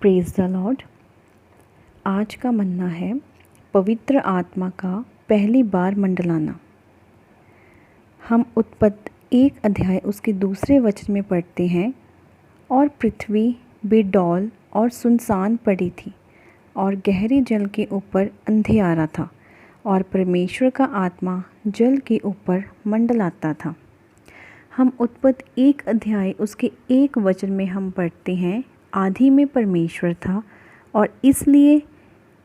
Praise the Lord. आज का मन्ना है पवित्र आत्मा का पहली बार मंडलाना। हम उत्पत्ति 1 अध्याय उसके दूसरे वचन में पढ़ते हैं, और पृथ्वी बेडौल और सुनसान पड़ी थी और गहरे जल के ऊपर अंधियारा था, और परमेश्वर का आत्मा जल के ऊपर मंडलाता था। हम उत्पत्ति 1 अध्याय उसके 1 वचन में हम पढ़ते हैं, आदि में परमेश्वर था, और इसलिए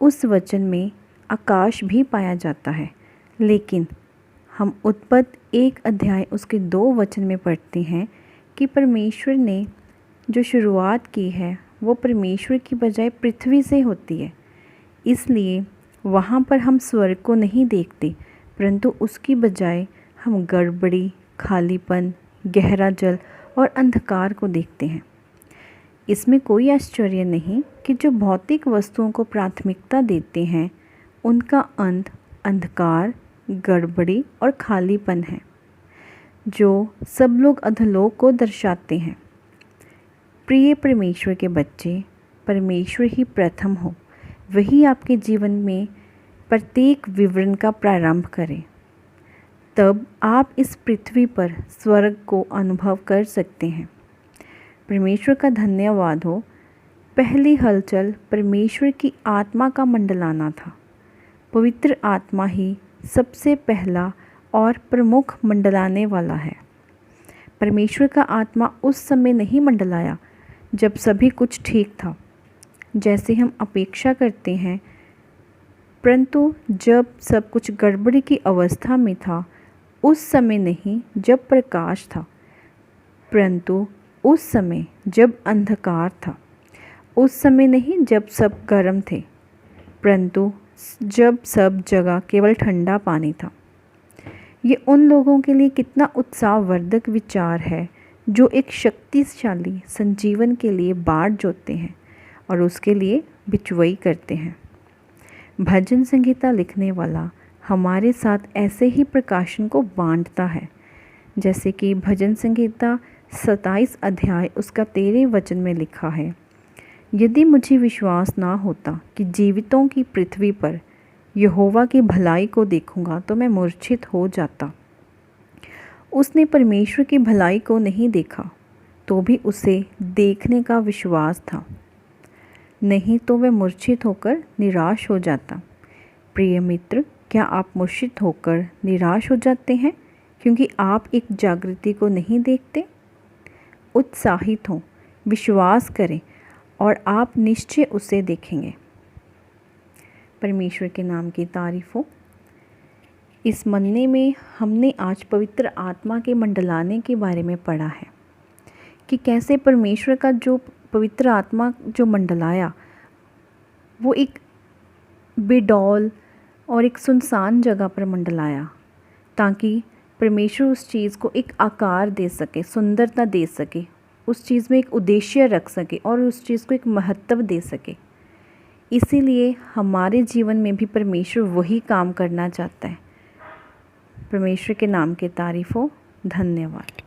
उस वचन में आकाश भी पाया जाता है। लेकिन हम उत्पत्ति 1 अध्याय उसके 2 वचन में पढ़ते हैं कि परमेश्वर ने जो शुरुआत की है वो परमेश्वर की बजाय पृथ्वी से होती है। इसलिए वहाँ पर हम स्वर्ग को नहीं देखते, परंतु उसकी बजाय हम गड़बड़ी, खालीपन, गहरा जल और अंधकार को देखते हैं। इसमें कोई आश्चर्य नहीं कि जो भौतिक वस्तुओं को प्राथमिकता देते हैं उनका अंत अंधकार, गड़बड़ी और खालीपन है, जो सब लोग अधोलोक को दर्शाते हैं। प्रिय परमेश्वर के बच्चे, परमेश्वर ही प्रथम हो, वही आपके जीवन में प्रत्येक विवरण का प्रारंभ करें। तब आप इस पृथ्वी पर स्वर्ग को अनुभव कर सकते हैं। परमेश्वर का धन्यवाद हो। पहली हलचल परमेश्वर की आत्मा का मंडलाना था। पवित्र आत्मा ही सबसे पहला और प्रमुख मंडलाने वाला है। परमेश्वर का आत्मा उस समय नहीं मंडलाया जब सभी कुछ ठीक था, जैसे हम अपेक्षा करते हैं, परंतु जब सब कुछ गड़बड़ी की अवस्था में था। उस समय नहीं जब प्रकाश था, परंतु उस समय जब अंधकार था। उस समय नहीं जब सब गर्म थे, परंतु जब सब जगह केवल ठंडा पानी था। ये उन लोगों के लिए कितना उत्साहवर्धक विचार है जो एक शक्तिशाली संजीवन के लिए बाढ़ जोतते हैं और उसके लिए बिचवई करते हैं। भजन संगीता लिखने वाला हमारे साथ ऐसे ही प्रकाशन को बांटता है, जैसे कि भजन संगीता 27 अध्याय उसका 13 वचन में लिखा है, यदि मुझे विश्वास ना होता कि जीवितों की पृथ्वी पर यहोवा की भलाई को देखूंगा तो मैं मूर्छित हो जाता। उसने परमेश्वर की भलाई को नहीं देखा, तो भी उसे देखने का विश्वास था, नहीं तो वह मूर्छित होकर निराश हो जाता। प्रिय मित्र, क्या आप मूर्छित होकर निराश हो जाते हैं क्योंकि आप एक जागृति को नहीं देखते? उत्साहित हों, विश्वास करें और आप निश्चय उसे देखेंगे। परमेश्वर के नाम की तारीफ हो। इस मन्ने में हमने आज पवित्र आत्मा के मंडलाने के बारे में पढ़ा है कि कैसे परमेश्वर का जो पवित्र आत्मा जो मंडलाया वो एक बेडौल और एक सुनसान जगह पर मंडलाया, ताकि परमेश्वर उस चीज़ को एक आकार दे सके, सुंदरता दे सके, उस चीज़ में एक उद्देश्य रख सके और उस चीज़ को एक महत्व दे सके। इसीलिए हमारे जीवन में भी परमेश्वर वही काम करना चाहता है। परमेश्वर के नाम की तारीफ हो। धन्यवाद।